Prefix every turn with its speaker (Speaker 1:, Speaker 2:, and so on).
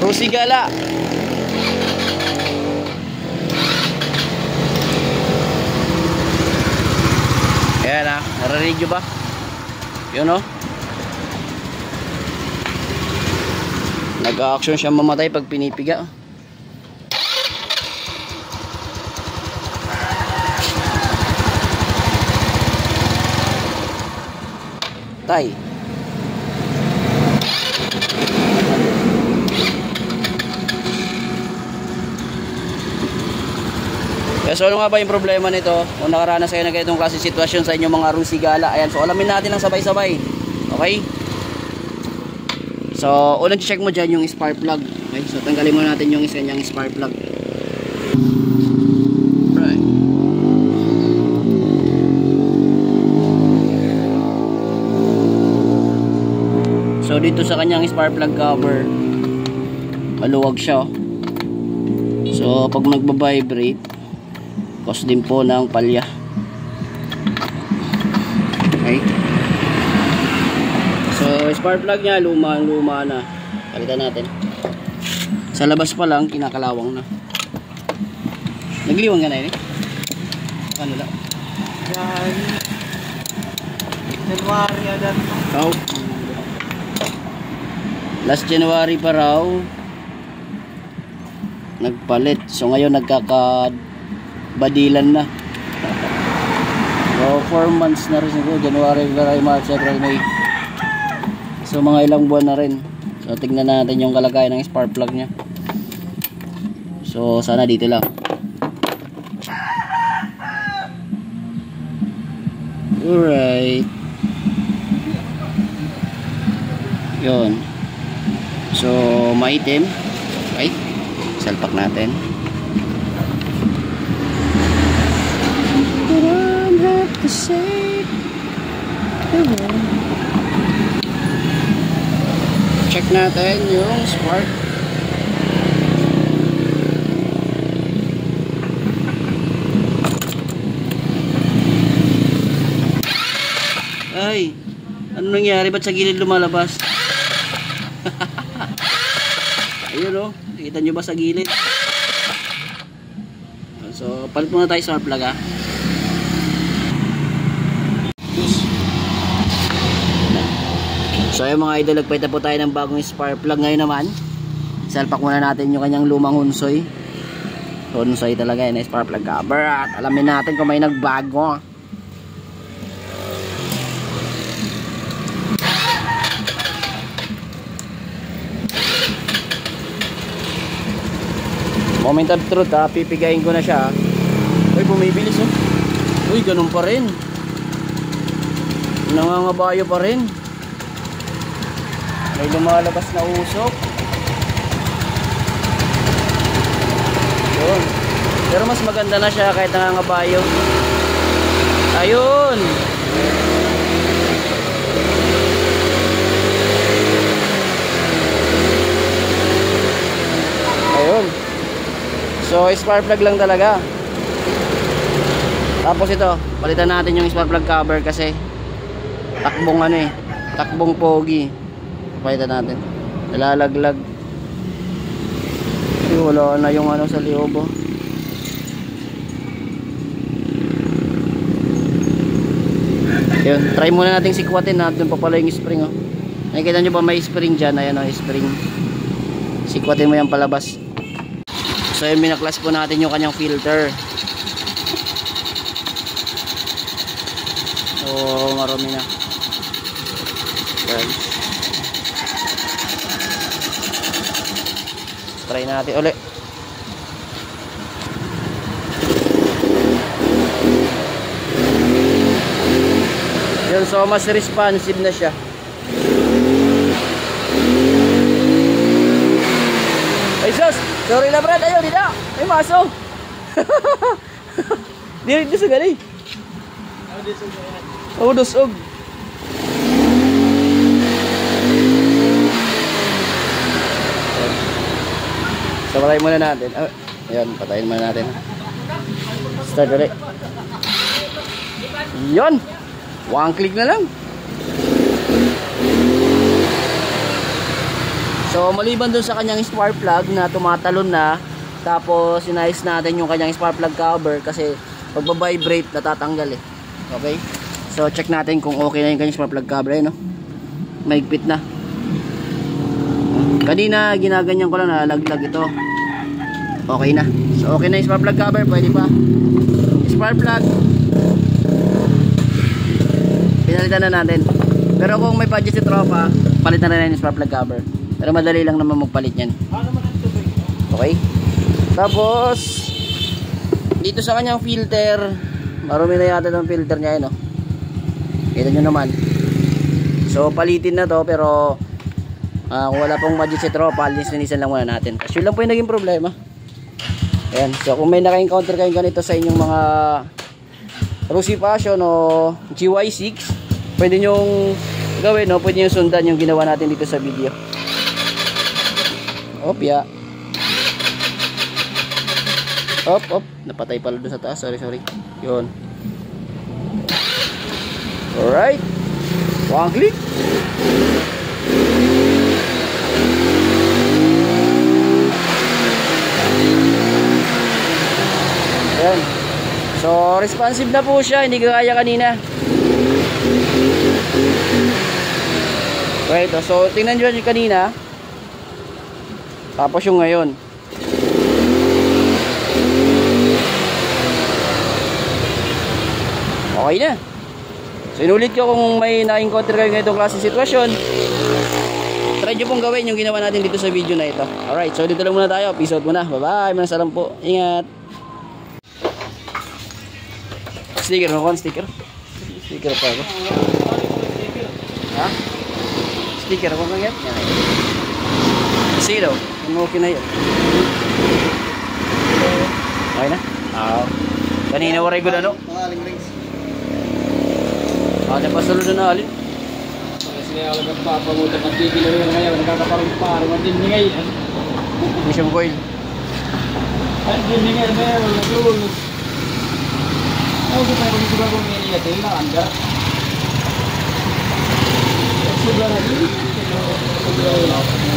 Speaker 1: Rusigala. Ayan ah, narinig nyo ba? Yun oh. Nag-a-action siya mamatay pag pinipiga. Tay. So ano nga ba yung problema nito? Kung nakaranas kayo na ganitong klase sitwasyon sa inyong mga rusigala. Ayan, so alamin natin ng sabay-sabay. Okay? So unang check mo dyan yung spark plug. Okay? So tanggalin mo natin yung isa niyang spark plug. Right. So dito sa kanyang spark plug cover, maluwag siya. So pag nagba-vibrate, cause din po ng palya. Okay. So spark plug niya luma na. Palitan natin. Sa labas pa lang kinakalawang na. Nagliwang ka na yun eh. Ano lang?
Speaker 2: Yan. January agad.
Speaker 1: Oh. Last January pa raw nagpalit. So ngayon nagkakabadilan na. So 4 months na rin siguro. January, February, March, April, May. So mga ilang buwan na rin. So tingnan natin yung kalagayan ng spark plug nya. So sana dito lang. Alright. Yun. So maitim. Okay. Salpak natin. Check natin yung spark. Ay, ano nangyari? Ba't sa gilid lumalabas? Ayun o, nakita nyo ba sa gilid? So, palit muna tayo sa spark plug ha. So ayun mga idol, nagpaita po tayo ng bagong spark plug. Ngayon naman, salpak muna natin yung kanyang lumang Hunsoy. Hunsoy talaga yun, spark plug cover. At alamin natin kung may nagbago. Moment of truth ha, pipigayin ko na siya. Uy, bumibilis oh. Uy, ganun pa rin. Nangangabayo pa rin. May lumalabas na usok. Yun. Pero mas maganda na siya kahit nangangabayo. Ayun. Ayun. So spark plug lang talaga. Tapos ito, palitan natin yung spark plug cover kasi takbong ano eh, takbong pogi. Palitan natin. Nalalaglag. Wala na yung ano sa loob oh. Yun, try muna nating sikwatin na doon pa pala yung spring oh. Nakikita nyo ba may spring dyan? Ayan oh, spring. Sikwatin mo yan palabas. So yun, minaklas po natin yung kanyang filter. So marami na. Yan. Try natin ulit. Yun, so mas responsive na siya. Ay sus! Sorry na brad, ayaw dito. Ay maso. Dito sa gali. Oh, dusog. So patayin muna natin. Ayan, patayin muna natin. Start ulit. Yun. One click na lang. So maliban dun sa kanyang spark plug na tumatalon na, tapos inayos natin yung kanyang spark plug cover kasi pagbabibrate natatanggal eh. Okay? So check natin kung okay na yung kanyang spark plug cover, no? Mahigpit na. Kanina ginaganyan ko lang, nalaglag ito. Okay na. So okay na yung spark plug cover, pwede pa. Spark plug pinalitan na natin. Pero kung may budget si tropa, palitan na rin yung spark plug cover. Pero madali lang naman magpalit yan. Okay. Tapos dito sa kanyang filter, marumi na yata ng filter niya yun, no? Kita nyo naman. So palitin na to, pero kung wala pong budget si tropa, linisan lang muna natin. Kasi yun lang po yung naging problema. Ayan. So kung may naka-encounter kayong ganito sa inyong mga Rossi Passion o GY6, pwede nyong gawin, no? Pwede nyong sundan yung ginawa natin dito sa video. Opya. Op. Napatay pala doon sa taas. Sorry. Yun. Alright. One click. Ayan. So, responsive na po siya. Hindi kagaya kanina. Right. So, tingnan nyo yung kanina. Tapos yung ngayon. Okay na. So inulit ko, kung may na-encounter kayo ng itong klaseng sitwasyon, try nyo pong gawin yung ginawa natin dito sa video na ito. Alright, so dito lang muna tayo. Peace out muna. Bye bye. Maraming salamat po. Ingat. Sticker mo kon, sticker. Sticker pa ako. Ha? Sticker mo kang yan? Yan. Sige daw. Okay na yun. Okay na? Kanina waray ko na, no?
Speaker 2: Pangaling rings.
Speaker 1: Napasulod na alin.
Speaker 2: Kasi nga ako nagpapamutan ng tigil na yun ngayon. Nagkakaparang parang ang diningay.
Speaker 1: Mission coil.
Speaker 2: Ang diningay na yun. Naglulos. Ako ko tayo kung ito ba kung iniyatin na anda. Sobra na yun. Sobra na yun.